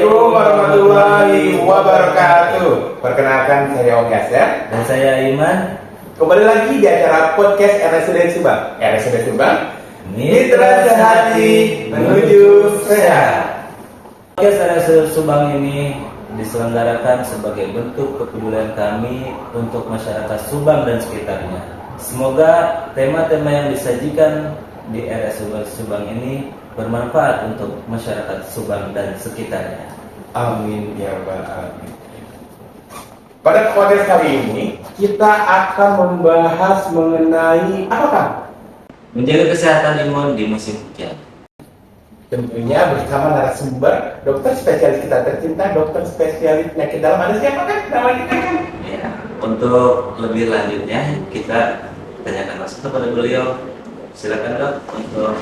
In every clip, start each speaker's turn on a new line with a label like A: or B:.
A: Assalamualaikum warahmatullahi wabarakatuh. Perkenalkan saya Om Yaser
B: Dan saya Iman.
A: Kembali lagi di acara podcast RSUD Subang. RSUD Subang, Mitra Sehati Menuju Sehat.
B: Podcast RSUD Subang ini diselenggarakan sebagai bentuk kepedulian kami untuk masyarakat Subang dan sekitarnya. Semoga tema-tema yang disajikan di RSUD Subang ini bermanfaat untuk masyarakat Subang dan sekitarnya.
A: Amin ya rabbal alamin. Pada podcast kali ini kita akan membahas mengenai apa Kang?
B: Menjaga kesehatan imun di musim hujan.
A: Tentunya bersama narasumber dokter spesialis kita tercinta, dokter spesialis penyakit dalam. Ada siapa kan? Nama kita kan?
B: Ya, untuk lebih lanjutnya kita tanyakan langsung kepada beliau. Silakan Dok untuk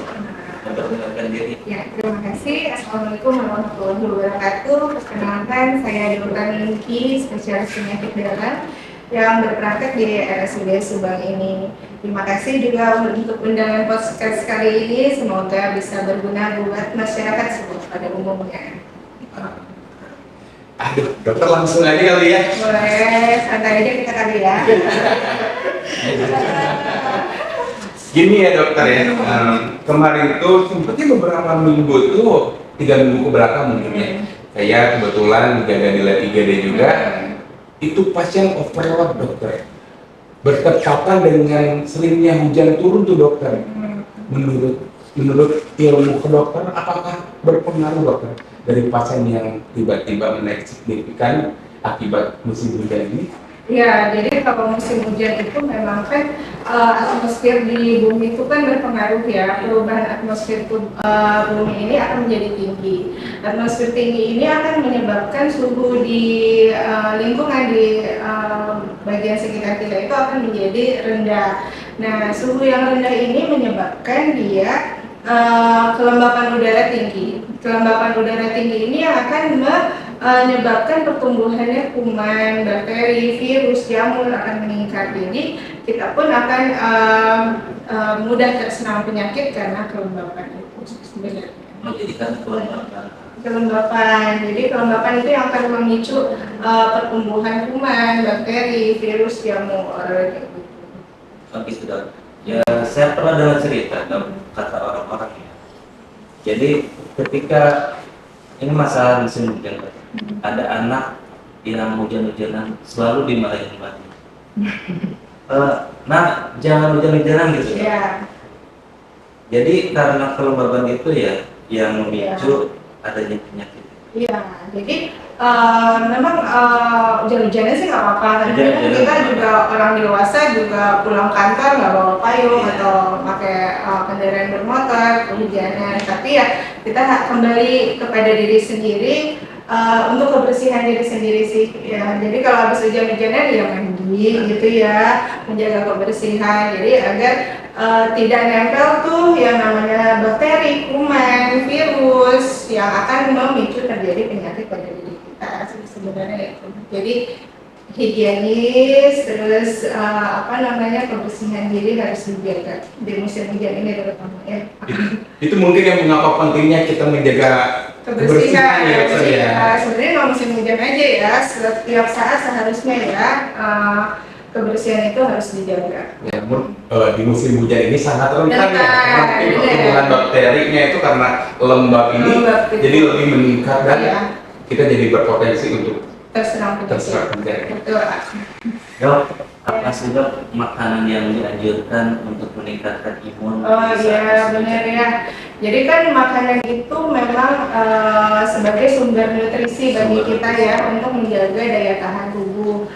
B: memperkenalkan diri.
C: Ya, terima kasih. Assalamualaikum warahmatullahi wabarakatuh. Perkenalkan, saya Dr. Ningki, spesialis penyakit dalam yang berpraktek di RSUD Subang ini. Terima kasih juga untuk undangan podcast kali ini. Semoga bisa berguna buat masyarakat Subang pada umumnya.
A: Aduh, dokter langsung aja kali ya.
C: Boleh, santai aja kita kali ya.
A: Gini ya dokter ya, kemarin tuh sempetnya beberapa minggu tuh, 3 minggu kebelakang mungkin ya. Saya kebetulan jaga di lab IGD juga, itu pasien overload dokter. Bertepatan dengan seringnya hujan turun tuh dokter. Menurut ilmu kedokteran apakah berpengaruh dokter dari pasien yang tiba-tiba menaik signifikan akibat musim hujan ini?
C: Ya, jadi kalau musim hujan itu memang kan atmosfer di bumi itu kan berpengaruh ya. Perubahan atmosfer bumi ini akan menjadi tinggi. Atmosfer tinggi ini akan menyebabkan suhu di lingkungan di bagian sekitar kita itu akan menjadi rendah. Nah, suhu yang rendah ini menyebabkan dia kelembapan udara tinggi. Kelembapan udara tinggi ini akan menyebabkan pertumbuhannya kuman, bakteri, virus, jamur akan meningkat. Jadi kita pun akan mudah terserang penyakit karena kelembapan itu sebenarnya.
B: Menjadikan
C: Kelembapan. Jadi kelembapan itu yang akan memicu pertumbuhan kuman, bakteri, virus, jamur.
B: Oke sudah. Ya, saya pernah dengar cerita kata orang-orang ya. Jadi ketika ini masalah musim hujan, ada anak yang hujan-hujanan selalu dimarahin ibunya. Nah, jangan hujan-hujanan gitu.
C: Ya.
B: Jadi karena kelembaban itu ya yang memicu adanya penyakit.
C: Iya, jadi memang hujan-hujannya sih nggak apa-apa. Karena kita juga orang dewasa juga pulang kantor nggak bawa payung atau pakai kendaraan bermotor kehujanan. Tapi ya kita kembali kepada diri sendiri untuk kebersihan diri sendiri sih. Ya, jadi kalau habis hujan-hujanan ya mandi gitu ya, menjaga kebersihan. Jadi agar tidak nempel tuh yang namanya bakteri, kuman, virus yang akan memicu terjadi penyakit pada diri kita sebenarnya itu. Jadi higienis, terus kebersihan diri harus dijaga di musim hujan ini terutama ya.
A: Itu mungkin yang mengapa pentingnya kita menjaga kebersihan ya dokter ya.
C: Sebenarnya kalau musim hujan aja ya, setiap saat seharusnya ya kebersihan itu harus dijaga.
A: Ya, di musim hujan ini sangat rentan ya, karena pertumbuhan bakterinya itu karena lembab ini jadi lebih meningkat dan kita jadi berpotensi untuk
C: terserang
A: penyakit.
C: Betul.
B: Dok, apa sih dok makanan yang dianjurkan untuk meningkatkan imun?
C: Oh iya benar ya. Jadi kan makanan itu memang sebagai sumber nutrisi bagi kita ya untuk menjaga daya tahan tubuh.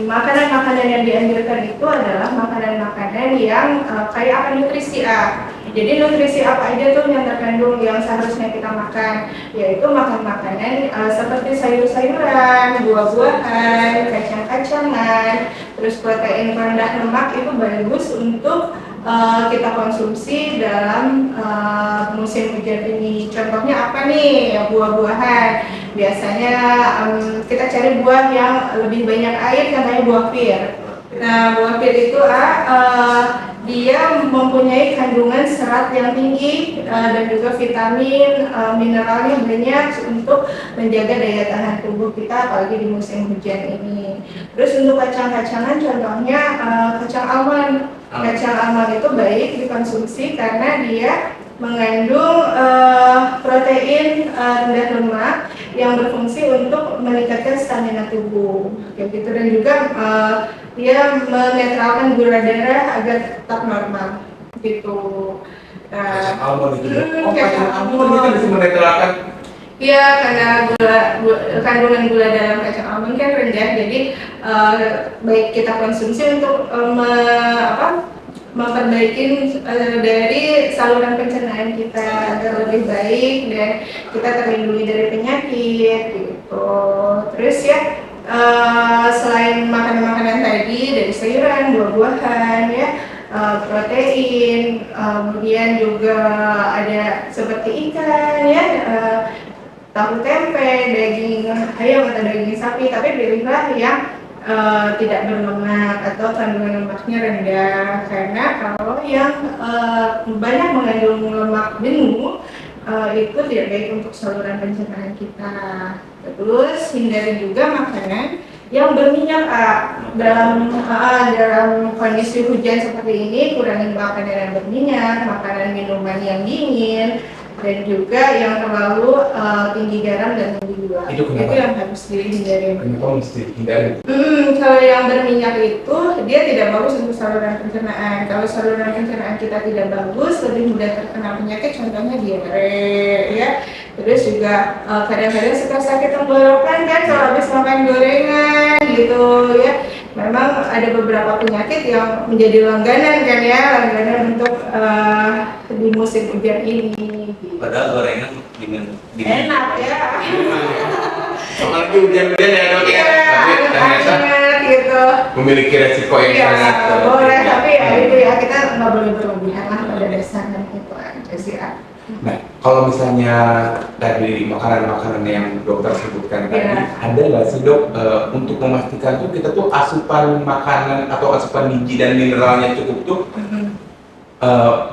C: Makanan-makanan yang dianjurkan itu adalah makanan-makanan yang kaya akan nutrisi A. Jadi nutrisi apa aja tuh yang terkandung yang seharusnya kita makan, yaitu makan makanan seperti sayur-sayuran, buah-buahan, kacang-kacangan, terus protein rendah lemak itu bagus untuk kita konsumsi dalam musim hujan ini. Contohnya apa nih? Ya, buah-buahan. Biasanya kita cari buah yang lebih banyak air, contohnya buah pir. Nah, buah pir itu dia mempunyai kandungan serat yang tinggi dan juga vitamin, mineralnya banyak untuk menjaga daya tahan tubuh kita apalagi di musim hujan ini. Terus untuk kacang-kacangan contohnya kacang almond. Kacang almond itu baik dikonsumsi karena dia mengandung protein rendah lemak yang berfungsi untuk meningkatkan stamina tubuh, kayak gitu, dan juga dia menetralkan gula darah agar tetap normal, gitu.
A: Kacang almond itu. Oh,
C: Kacang
A: kacang almond itu bisa menetralkan.
C: Iya, karena kandungan gula dalam kacang almond kan rendah, jadi baik kita konsumsi untuk memperbaiki dari saluran pencernaan kita agar lebih baik dan kita terlindungi dari penyakit, gitu. Terus ya, selain makanan-makanan tadi dari sayuran, buah-buahan, ya, protein, kemudian juga ada seperti ikan, ya, tahu tempe, daging ayam atau daging sapi, tapi pilihlah yang tidak berlemak atau kandungan lemaknya rendah, karena kalau yang banyak mengandung lemak jenuh itu tidak baik untuk saluran pencernaan kita. Terus hindari juga makanan yang berminyak. Dalam kondisi hujan seperti ini, kurangi makanan yang berminyak, makanan minuman yang dingin, dan juga yang terlalu tinggi garam dan tinggi gula.
A: Itu kenapa?
C: Itu yang harus dihindari.
A: Kenapa mesti hindari?
C: Kalau yang berminyak itu dia tidak bagus untuk saluran pencernaan. Kalau saluran pencernaan kita tidak bagus, lebih mudah terkena penyakit, contohnya diare, ya. Terus juga kadang-kadang suka sakit tenggorokan kan kalau habis makan gorengan, gitu, ya. Memang ada beberapa penyakit yang menjadi langganan kan ya, langganan untuk di musim hujan ini.
B: Padahal gorengan dengan
C: Enak ya.
A: Apalagi hujan-hujan ya dok ya. Tapi ternyata
C: Hangat gitu.
A: memiliki resiko yang
C: Iya,
A: sangat
C: boleh, tapi ya itu ya, kita nggak boleh berlebihan lah pada dasarnya, gitu aja sih ya.
A: Nah, kalau misalnya tadi makanan-makanan yang dokter sebutkan tadi,
C: Iya.
A: ada nggak sih dok untuk memastikan tuh kita tuh asupan makanan atau asupan gizi dan mineralnya cukup tuh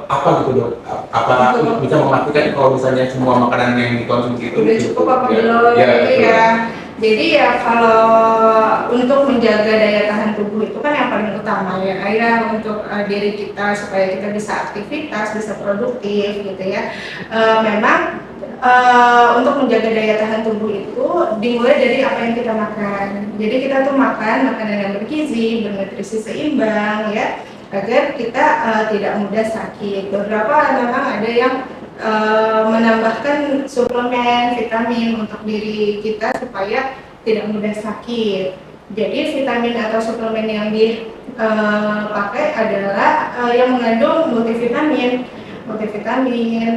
A: apa gitu dok? Apa
C: Cukup.
A: bisa memastikan kalau misalnya semua makanan yang dikonsumsi itu
C: Udah cukup apa belum?
A: Ya,
C: Gitu
A: betul.
C: ya. Jadi ya kalau untuk menjaga daya tahan tubuh itu kan yang paling utama ya, untuk diri kita supaya kita bisa aktivitas, bisa produktif, gitu ya. Memang untuk menjaga daya tahan tubuh itu dimulai dari apa yang kita makan. Jadi kita tuh makan makanan yang bergizi, bernutrisi seimbang, ya, agar kita tidak mudah sakit. Beberapa memang ada yang menambahkan suplemen vitamin untuk diri kita supaya tidak mudah sakit. Jadi vitamin atau suplemen yang dipakai adalah yang mengandung multivitamin,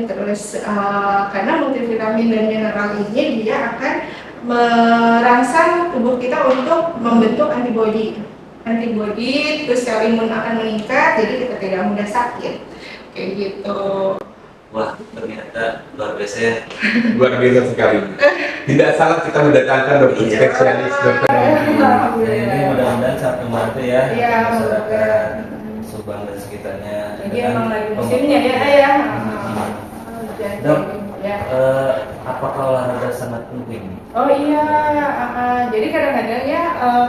C: terus karena multivitamin dan mineral ini dia akan merangsang tubuh kita untuk membentuk antibodi, terus sel imun akan meningkat, jadi kita tidak mudah sakit, kayak gitu.
B: Wah, ternyata luar biasa ya.
A: Luar biasa sekali. Tidak salah kita mendatangkan dokter
B: Iya.
A: spesialis dokter.
B: Nah, ini mudah-mudahan sangat membantu ya
C: Iya,
B: masyarakat Subang dan sekitarnya.
C: Jadi emang lagi musimnya ya, ayah.
B: Dok,
C: Ya.
B: apakah olahraga sangat penting?
C: Oh iya, jadi kadang-kadang ya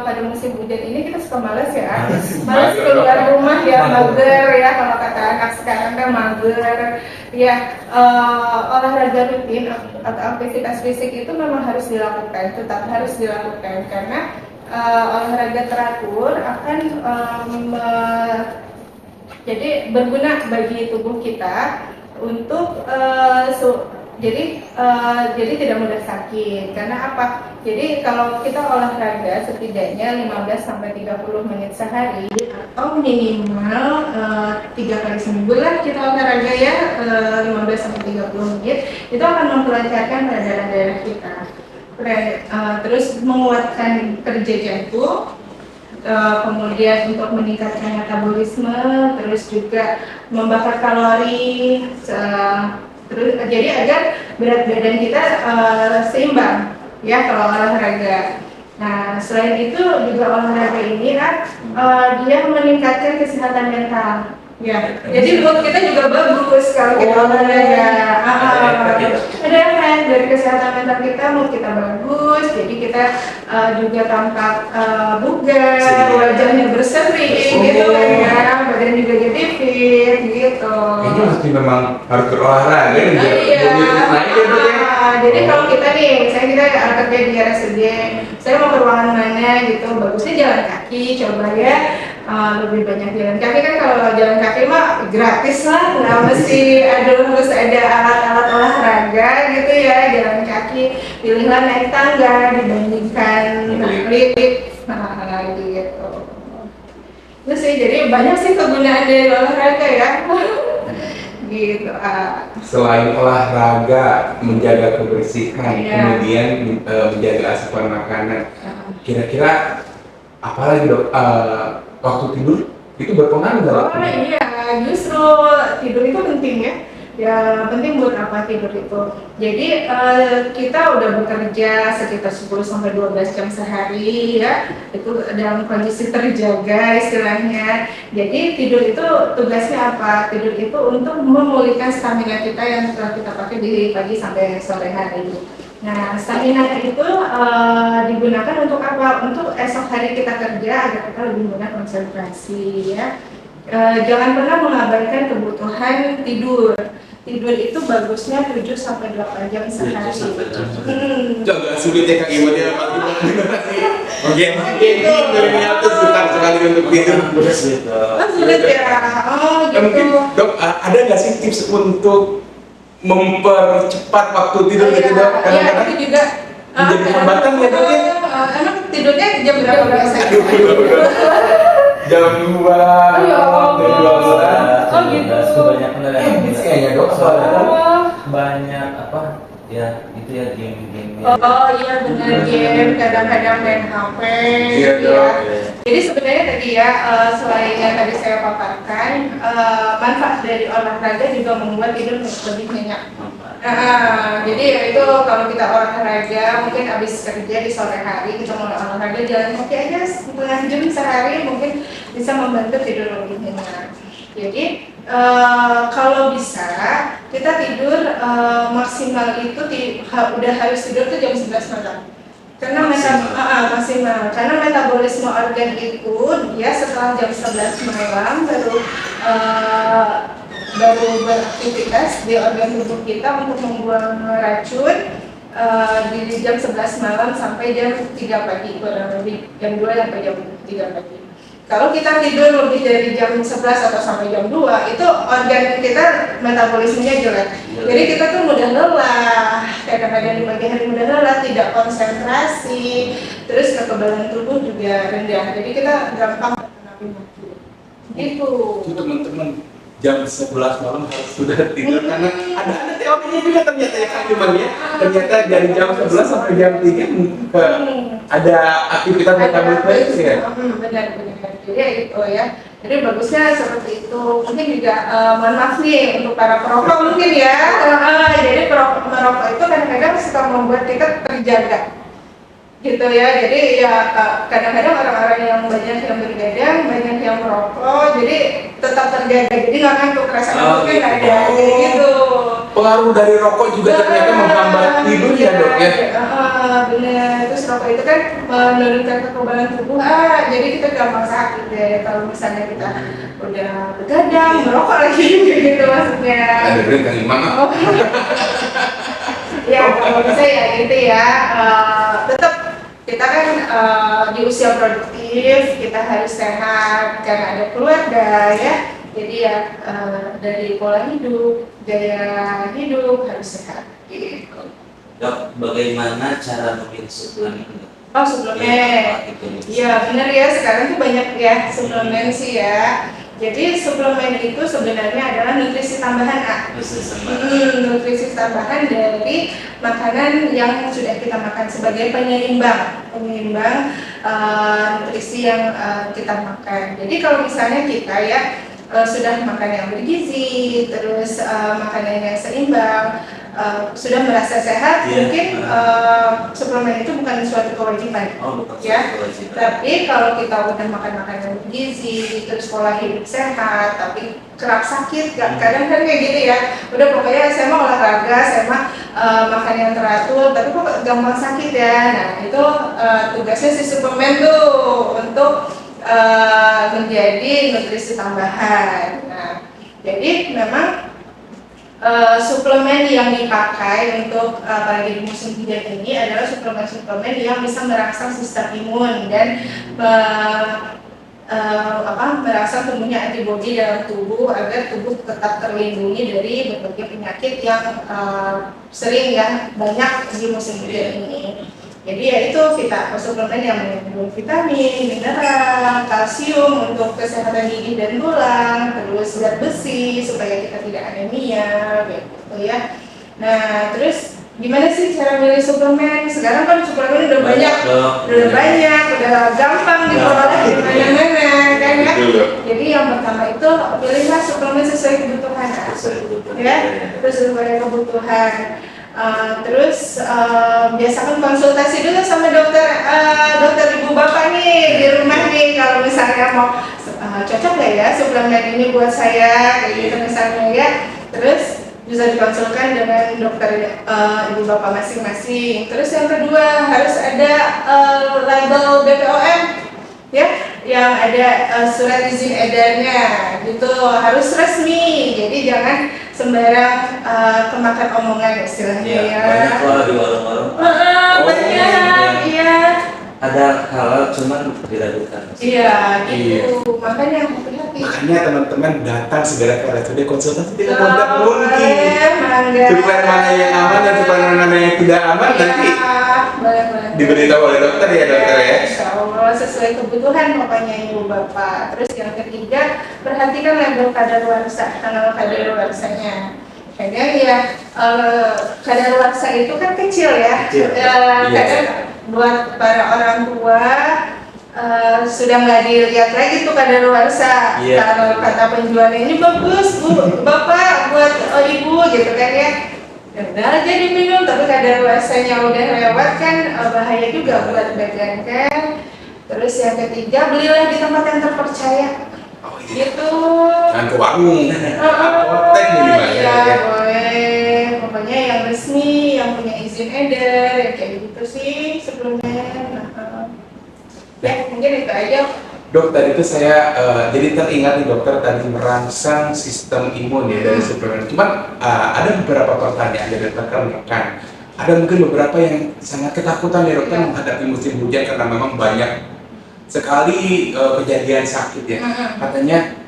C: pada musim hujan ini kita suka malas ya, malas keluar rumah ya, mager ya, kalau kata anak sekarang kan mager. Ya, olahraga rutin atau aktivitas fisik itu memang harus dilakukan, tetap harus dilakukan, karena olahraga teratur akan jadi berguna bagi tubuh kita untuk jadi tidak mudah sakit. Karena apa? Jadi kalau kita olahraga setidaknya 15 sampai 30 menit sehari atau minimal 3 kali seminggu lah kita olahraga ya, 15 sampai 30 menit, itu akan memperlancarkan peredaran darah kita. Terus menguatkan kerja jantung, kemudian untuk meningkatkan metabolisme, terus juga membakar kalori, terus jadi agar berat badan kita seimbang ya kalau olahraga. Nah, selain itu juga olahraga ini kan dia meningkatkan kesehatan mental. Ya, jadi mood kita juga bagus kalau kita olahraga. Ada efek dari kesehatan mental kita, mood kita bagus, jadi kita juga tampak bugar, wajahnya berseri, gitu kan ya, badan juga jadi fit, gitu.
A: Ini mesti memang harus berolahraga nih, biar
C: Iya.
A: moodnya naik ya dok ya.
C: Jadi kalau kita nih, misalnya kita kerja di RSUD, saya mau ke ruangan mana gitu, bagusnya jalan kaki, coba ya. Lebih banyak jalan kaki kan, kalau jalan kaki mah gratis lah, nggak mesti harus ada alat-alat olahraga gitu ya. Jalan kaki, pilihlah naik tangga dibandingkan lift, nah gitu. Itu sih, jadi banyak sih kegunaan dari olahraga ya. Gitu.
A: Selain olahraga, menjaga kebersihan,
C: Iya.
A: kemudian menjaga asupan makanan, kira-kira apa lagi dok? Waktu tidur itu berpengaruh nggak?
C: Oh iya, justru tidur itu penting ya. Ya penting buat apa tidur itu? Jadi kita udah bekerja sekitar 10 sampai 12 jam sehari ya. Itu dalam kondisi terjaga istilahnya. Jadi tidur itu tugasnya apa? Tidur itu untuk memulihkan stamina kita yang telah kita pakai di pagi sampai sore hari. Nah, stamina itu digunakan untuk apa? Untuk esok hari kita kerja agar kita lebih mudah konsentrasi ya. Jangan pernah mengabaikan kebutuhan tidur. Tidur itu bagusnya 7 sampai 8 jam sehari.
A: Agak sulit ya Kak Iwan ya, Oke, ini milenial tuh susah sekali untuk tidur.
C: Sulit ya. Oh
A: Mungkin
C: gitu.
A: dok, ada nggak sih tips untuk mempercepat waktu tidur gitu dok?
C: Iya,
A: Kadang-kadang
C: itu juga
A: menjadi hambatan ya dok ya?
C: Emang tidurnya jam berapa biasanya?
A: Jam 2, jam 12.
C: Oh, gitu.
B: Kebanyakan dari
A: Habis kayaknya dok,
B: banyak apa ya, itu ya game-game.
C: Oh iya benar, game, kadang-kadang main HP
A: Iya,
C: gitu ya.
A: dok.
C: Jadi sebenarnya tadi ya, selain yang tadi saya paparkan, manfaat dari olahraga juga membuat tidur lebih nyenyak. Jadi ya itu kalau kita olahraga, mungkin habis kerja di sore hari kita mau olahraga jalan kaki aja setengah jam sehari, mungkin bisa membantu tidur lebih nyenyak. Jadi kalau bisa kita tidur maksimal itu udah harus tidur tuh jam 11 malam. Karena maksimal. Karena metabolisme organ itu dia setelah jam 11 malam baru beraktivitas di organ tubuh kita untuk membuang racun di jam 11 malam sampai jam 3 pagi, kurang lebih jam 2 sampai jam 3 pagi. Kalau kita tidur lebih dari jam 11 atau sampai jam 2, itu organ kita metabolismenya jelek. Jadi kita tuh mudah lelah, kadang-kadang di pagi hari mudah lelah, tidak konsentrasi, terus kekebalan tubuh juga rendah. Jadi kita gampang terkena penyakit. Gitu.
A: Itu teman-teman jam 11 malam harus sudah tidur karena ada teorinya juga ternyata ya Kak Iman ya. Ternyata dari jam 11 sampai jam 3 ada aktivitas metabolisme itu ya.
C: Benar-benar. Jadi itu ya. Jadi bagusnya seperti itu. Mungkin juga mohon maaf nih untuk para perokok mungkin ya. Jadi merokok itu kadang-kadang suka membuat kita terjaga. Gitu ya. Jadi ya kadang-kadang orang-orang yang banyak yang bergadang, banyak yang merokok, jadi tetap terjaga. Jadi nggak ngantuk, rasa ngantuknya nggak ada. Jadi gitu.
A: Pengaruh dari rokok juga ternyata menghambat tidur ya dok ya.
C: Benar. Terus rokok itu kan menurunkan kekebalan tubuh. Jadi kita gampang sakit deh kalau misalnya kita udah begadang, merokok lagi gitu maksudnya.
A: Ada dengerin Kang Iman.
C: Ya kalau bisa ya gitu ya. Tetap kita kan di usia produktif, kita harus sehat karena ada keluarga ya. Jadi ya dari pola hidup, gaya hidup harus sehat. Gitu.
B: Dok, bagaimana cara memilih suplemen?
C: Oh suplemen, iya benar ya, sekarang tuh banyak ya suplemen sih ya. Jadi suplemen itu sebenarnya adalah nutrisi tambahan nutrisi tambahan dari makanan yang sudah kita makan sebagai penyeimbang nutrisi yang kita makan. Jadi kalau misalnya kita ya sudah makan yang bergizi, terus makanan yang seimbang, sudah merasa sehat,
B: Iya.
C: mungkin suplemen itu bukan suatu kewajiban.
B: Oh, bukan
C: Ya.
B: kewajiban.
C: Tapi kalau kita udah makan makanan bergizi, terus pola hidup sehat, tapi kerap sakit, kadang kan kayak gitu ya. Udah pokoknya saya mau olahraga, saya mah makan yang teratur, tapi kok gampang sakit ya. Nah itu tugasnya si suplemen tuh untuk menjadi nutrisi tambahan. Nah jadi memang suplemen yang dipakai untuk apalagi di musim hujan ini adalah suplemen-suplemen yang bisa merangsang sistem imun dan merangsang tumbuhnya antibodi dalam tubuh agar tubuh tetap terlindungi dari berbagai penyakit yang sering ya banyak di musim hujan ini. Jadi ya itu suplemen yang mengandung vitamin, mineral, kalsium untuk kesehatan gigi dan tulang, terus zat besi supaya kita tidak anemia, gitu ya. Nah, terus gimana sih cara milih suplemen? Sekarang kan suplemen udah banyak, udah gampang diperoleh di mana-mana, kan ya. Jadi yang pertama itu pilihlah suplemen sesuai kebutuhan, ya, sesuai kebutuhan. Terus biasakan konsultasi dulu sama dokter ibu bapak nih di rumah nih kalau misalnya mau cocok nggak ya suplemen ini buat saya kayak gitu misalnya ya. Terus bisa dikonsulkan dengan dokter ibu bapak masing-masing. Terus yang kedua harus ada label BPOM ya, yang ada surat izin edarnya gitu, harus resmi. Jadi jangan sembarang kemakan omongan istilahnya ya.
B: Banyak kalau di warung-warung.
C: Banyak, iya.
B: Ada halal cuman diragukan.
C: Iya, gitu. Makanya hati-hati.
A: Makanya teman-teman datang segera ke RSUD konsultasi dengan mudah mungkin.
C: Mangga.
A: Suplemen mana yang aman dan suplemen mana yang tidak aman nanti
C: boleh.
A: diberitahu oleh dokter ya dokter ya.
C: Insya Allah sesuai kebutuhan pokoknya ibu bapak. Terus yang ketiga perhatikan label kadaluarsa, tanggal kadaluarsanya. Kadang ya kadaluarsa itu kan kecil ya. Kadang buat para orang tua sudah nggak dilihat lagi tuh kadaluarsa. Kalau kata penjualnya ini bagus bu, bapak buat ibu gitu kan ya. Udah aja diminum, tapi kadaluarsanya udah lewat kan bahaya juga buat badan kan. Terus yang ketiga belilah di tempat yang terpercaya. Gitu.
A: Jangan ke warung, apotek minimal
C: Iya
A: ya.
C: boleh, pokoknya yang resmi, yang punya izin edar, ya kayak gitu sih sebelumnya. Ya mungkin itu aja.
A: Dokter itu saya jadi teringat nih dokter tadi merangsang sistem imun ya dari suplemen. Cuman ada beberapa pertanyaan dari rekan-rekan. Ada mungkin beberapa yang sangat ketakutan ya dokter menghadapi musim hujan karena memang banyak sekali kejadian sakit ya. Katanya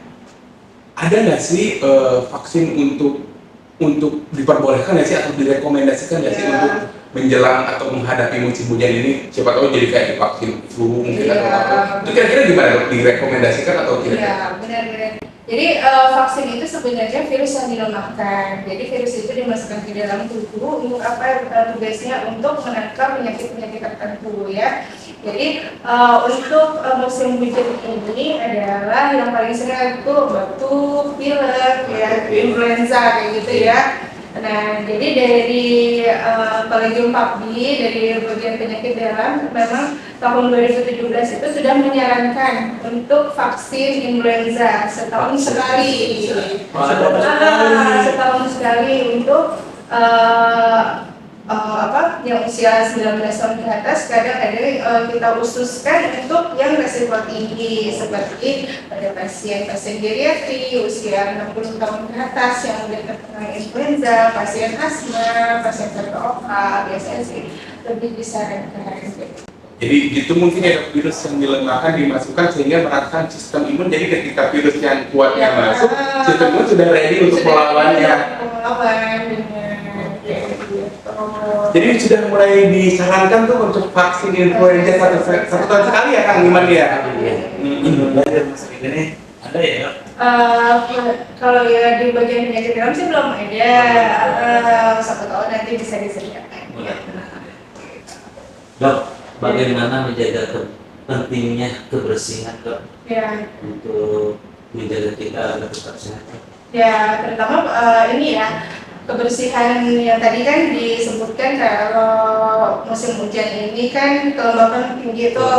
A: ada nggak sih vaksin untuk diperbolehkan nggak sih atau direkomendasikan nggak sih untuk menjelang atau menghadapi musim hujan ini? Siapa tahu jadi kayak vaksin flu mungkin atau apa? Itu kira-kira gimana dok? Direkomendasikan atau tidak?
C: Iya benar-benar. Jadi vaksin itu sebenarnya virus yang dilemahkan. Jadi virus itu dimasukkan ke dalam tubuh untuk apa? Tugasnya untuk menangkal penyakit-penyakit tertentu ya. Jadi untuk musim hujan ini adalah yang paling sering itu batuk, pilek, ya, influenza kayak gitu ya. Nah, jadi dari Kolegium PAPDI dari bagian penyakit dalam memang tahun 2017 itu sudah menyarankan untuk vaksin influenza setahun sekali. Setahun sekali untuk yang usia 19 tahun ke atas. Kadang ada kita khususkan untuk yang resiko tinggi seperti pada pasien geriatri usia 60 tahun ke atas yang sudah terkena influenza, pasien asma, pasien terkena biasanya sih lebih disarankan.
A: Jadi gitu mungkin ya dok, virus yang dilemahkan dimasukkan sehingga merangsang sistem imun. Jadi ketika virus yang kuatnya masuk, sistem imun sudah ready untuk melawannya. Jadi sudah mulai disarankan tuh untuk vaksin influenza satu tahun sekali ya Kang Iman ya?
B: Ini ada ya?
C: Kalau ya di bagian penyakit dalam sih belum ada. Siapa tahu nanti bisa disediakan.
B: Dok, bagaimana menjaga pentingnya kebersihan dok?
C: Ya.
B: Untuk menjaga kita agar tetap sehat.
C: Ya, terutama ini ya. kebersihan yang tadi kan disebutkan kalau musim hujan ini kan kelembapan tinggi itu,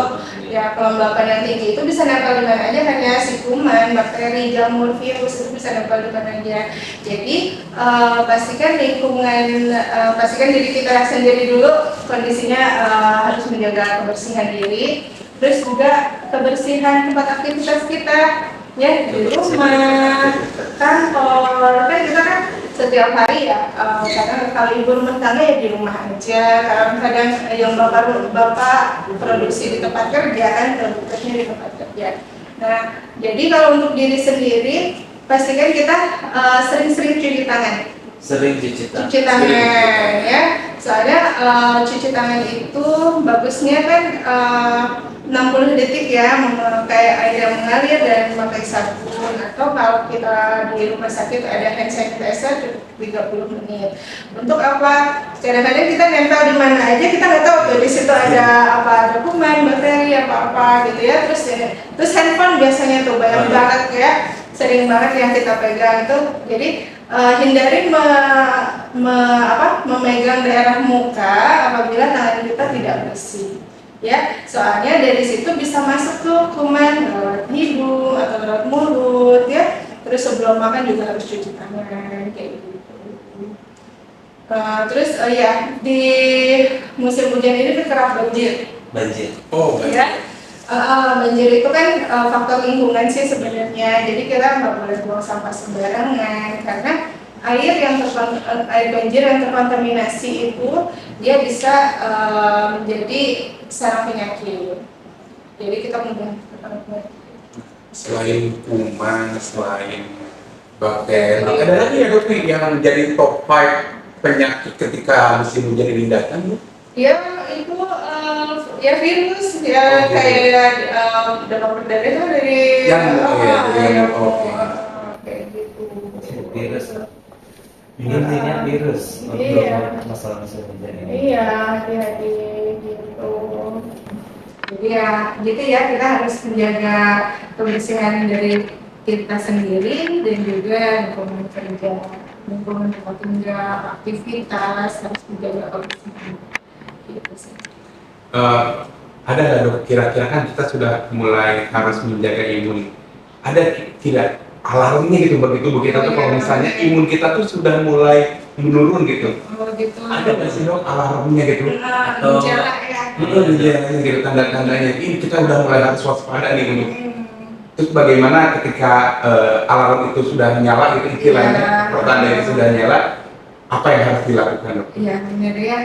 C: ya kelembapan yang tinggi itu bisa nempel di mana aja, hanya si kuman, bakteri, jamur, virus itu bisa nempel di mana aja. Jadi pastikan lingkungan, pastikan diri kita sendiri dulu kondisinya, harus menjaga kebersihan diri, terus juga kebersihan tempat aktivitas kita, ya di rumah, kantor, kan kita kan setiap hari ya, kadang kalau ibu rumah tangga ya di rumah aja, kadang yang bapak produksi di tempat kerja kan, produknya di tempat kerja. Nah, jadi kalau untuk diri sendiri, pastikan kita sering-sering cuci tangan.
B: Sering cuci tangan.
C: Cuci tangan ya, soalnya cuci tangan itu bagusnya kan 60 detik ya, kayak air yang mengalir dan memakai sabun, atau kalau kita di rumah sakit ada hand sanitizer 30 menit. Untuk apa? Kadang-kadang kita nempel di mana aja kita nggak tahu tuh di situ ada apa, ada kuman, bakteri, apa gitu ya. Terus handphone biasanya tuh banyak banget ya, sering banget yang kita pegang tuh. Jadi hindari memegang daerah muka apabila tangan kita tidak bersih. Ya, soalnya dari situ bisa masuk tuh kuman lewat hidung atau lewat mulut ya. Terus sebelum makan juga harus cuci tangan kayak gitu. Terus ya di musim hujan ini kan kerap banjir.
B: Banjir.
A: Oh,
C: Ya, banjir itu kan faktor lingkungan sih sebenarnya. Jadi kita nggak boleh buang sampah sembarangan, karena air banjir yang terkontaminasi itu dia bisa menjadi sarang penyakit. Jadi kita mudah terkena.
A: selain kuman, selain bakteri, ada lagi ya dok nih yang jadi top 5 penyakit ketika musim hujan ini datang? Bu?
C: Ya itu ya virus ya, kayak demam berdarah itu dari kayak gitu.
B: Virus. Intinya virus untuk
C: Iya.
B: masalah musim hujan ini.
C: Iya, hati-hati gitu. Jadi ya, gitu ya, kita harus menjaga kebersihan dari kita sendiri dan juga lingkungan kerja, lingkungan tempat tinggal, aktivitas harus dijaga kebersihan. Gitu sih.
A: Ada nggak dok, kira-kira kan kita sudah mulai harus menjaga imun, ada tidak alarmnya gitu bagi tubuh kita tuh kalau misalnya imun kita tuh sudah mulai menurun gitu,
C: Oh gitu.
A: ada nggak sih dok alarmnya gitu?
B: Atau-
C: Gejala ya.
A: Gejalanya gitu, tanda-tandanya ini kita udah mulai harus waspada nih untuk terus bagaimana ketika alarm itu sudah nyala gitu istilahnya,
C: Iya.
A: pertanda itu sudah nyala, apa yang harus dilakukan dok?
C: Iya benar ya.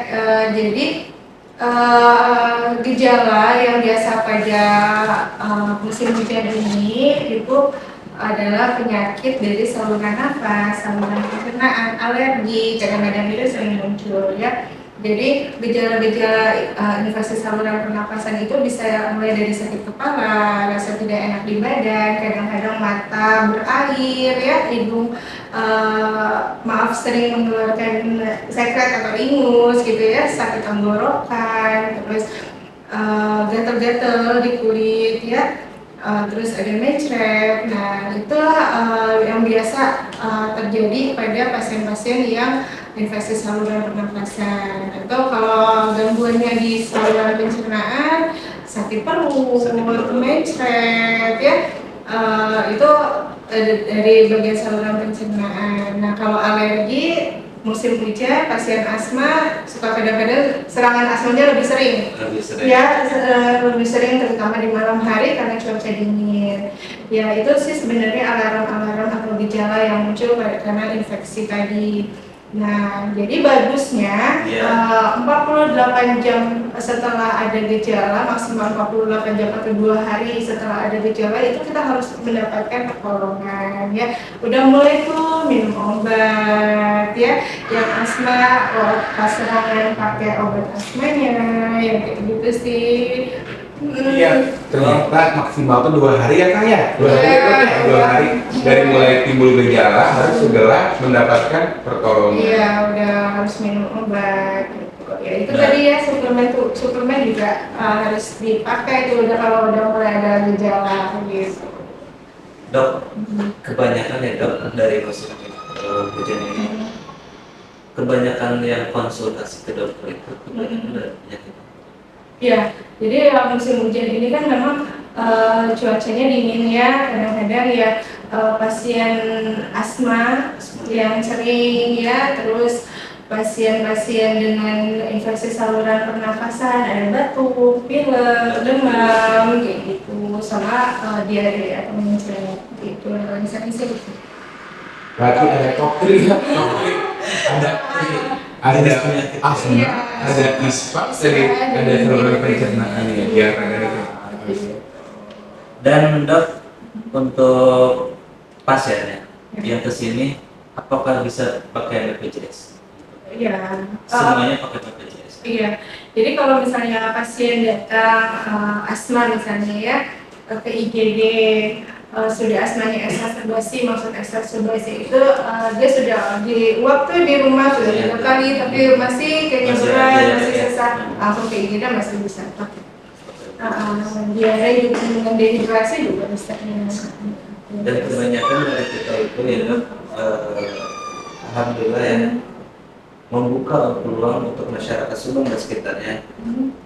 C: Jadi gejala yang biasa pada musim hujan ini itu adalah penyakit dari saluran nafas, saluran pencernaan, alergi, kadang-kadang itu sering muncul ya. Jadi gejala-gejala infeksi saluran pernapasan itu bisa mulai dari sakit kepala, rasa tidak enak di badan, kadang-kadang mata berair ya, hidung sering mengeluarkan sekret atau ingus gitu ya, sakit tenggorokan, terus gatal-gatal di kulit ya. Terus ada mencret. Nah, itulah yang biasa terjadi pada pasien-pasien yang infeksi saluran pernapasan. Atau kalau gangguannya di saluran pencernaan, sakit perut, mencret ya. Itu dari bagian saluran pencernaan. Nah, kalau alergi musim hujan, pasien asma suka kadang-kadang serangan asmanya lebih sering. Ya, lebih sering terutama di malam hari karena cuaca dingin. Ya, itu sih sebenarnya alarm-alarm atau gejala yang muncul karena infeksi tadi. Nah, jadi bagusnya 48 jam setelah ada gejala, maksimal 48 jam atau 2 hari setelah ada gejala itu kita harus mendapatkan pertolongan ya. Udah mulai tuh minum obat ya, yang asma pas serangan pakai obat asmanya ya kayak gitu sih.
A: Iya, ternyata maksimal tuh 2 hari ya kang ya, 2 hari itu ya, 2 hari dari mulai timbul gejala harus segera mendapatkan pertolongan.
C: Iya, udah harus minum obat gitu. Ya itu tadi ya, suplemen juga harus dipakai tuh udah kalau udah mulai ada gejala gitu.
B: Dok, kebanyakan ya dok dari musim hujan ini kebanyakan yang konsultasi ke dokter itu kebanyakan dari penyakit.
C: Ya, jadi musim hujan ini kan memang cuacanya dingin ya, kadang-kadang ya pasien asma yang sering ya, terus pasien-pasien dengan infeksi saluran pernafasan, ada batuk, pilek, demam, kayak gitu, sama diare atau mencret gitu, misalnya sih.
A: Berarti ada topik, ada asma,
C: Iya.
A: ada ispa, ada saluran pencernaan ya, biar ada.
B: Dan dok, untuk pasiennya yang kesini, apakah bisa pakai BPJS?
C: Iya.
B: Semuanya pakai BPJS.
C: Iya, jadi kalau misalnya pasien datang asma misalnya ya ke IGD sudah asmanya exacerbasi, maksud exacerbasi itu dia sudah di waktu di rumah sudah 3 kali tapi masih kayaknya
B: Masih
C: berat,
B: ada,
C: masih
B: ya.
C: sesak, langsung ke IGD masih bisa pakai. Diare juga dengan dehidrasi juga bisa.
B: Dan kebanyakan dari kita itu ya dok, alhamdulillah ya, membuka peluang untuk masyarakat Subang dan sekitarnya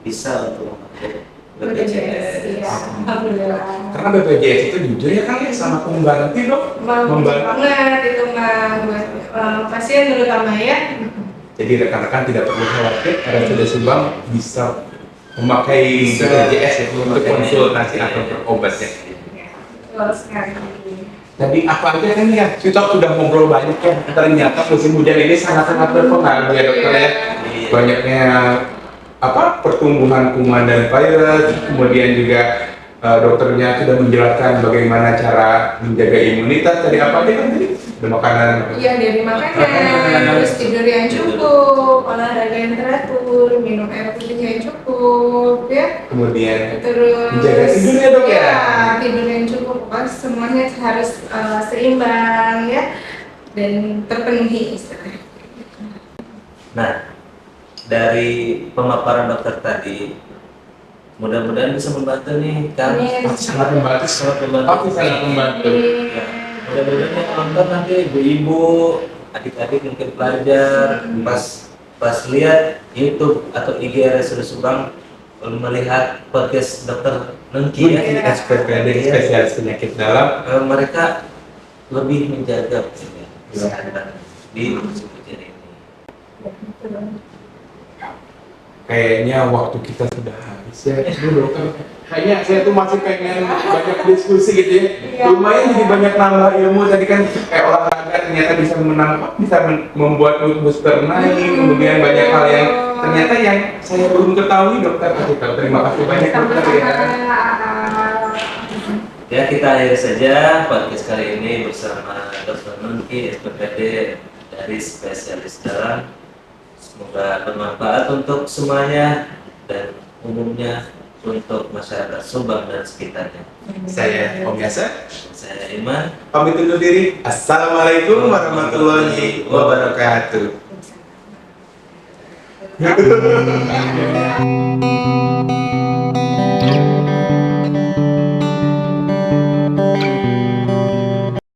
B: bisa untuk memakai BPJS.
C: Iya, alhamdulillah.
A: Karena BPJS itu jujur ya kan ya sangat membantu dok,
C: Membantu banget itu mah buat pasien terutama ya.
A: Jadi rekan-rekan tidak perlu khawatir karena sudah Subang bisa memakai BPJS ya, untuk konsultasi atau berobat ya.
C: Betul sekali.
A: Tadi apa aja kan ya, kita sudah ngobrol banyak ya. Ternyata musim hujan ini sangat-sangat berpengaruh ya dokter ya. Banyaknya pertumbuhan kuman dan virus, kemudian juga dokternya sudah menjelaskan bagaimana cara menjaga imunitas. Tadi apa aja kan tadi? Ada makanan.
C: Iya, dari makanan, terus tidur yang cukup, olahraga yang teratur, minum air putih yang cukup, ya.
A: Kemudian
C: Terus
A: menjaga tidur ya dok ya.
C: tidur yang cukup, semuanya harus seimbang ya dan terpenuhi istilahnya.
B: Nah, dari pemaparan dokter tadi, mudah-mudahan bisa membantu nih kan.
C: Amin.
A: Sangat membantu.
B: Sangat membantu.
A: Pasti sangat membantu.
B: Ya, mudah-mudahan yang nonton nanti ibu-ibu, adik-adik mungkin pelajar pas lihat YouTube atau IG RSUD Subang melihat podcast dokter Nengki ya,
A: SPPD spesialis penyakit dalam.
B: mereka lebih menjaga kesehatan di musim hujan ini.
A: Kayaknya waktu kita sudah habis ya. Dulu dokter. Kayaknya saya tuh masih pengen banyak diskusi gitu ya. Lumayan jadi banyak nambah ilmu tadi kan kayak olahraga ternyata bisa membuat mood booster naik. Kemudian banyak hal yang ternyata yang saya belum ketahui dokter. Terima kasih banyak dokter ya.
B: Ya, kita akhiri saja podcast kali ini bersama Dr. Nengki, SPPD dari spesialis dalam. Semoga bermanfaat untuk semuanya dan umumnya untuk masyarakat Subang dan sekitarnya.
A: Saya Om Yasa.
B: Saya Iman.
A: Pamit undur diri. Assalamualaikum warahmatullahi wabarakatuh.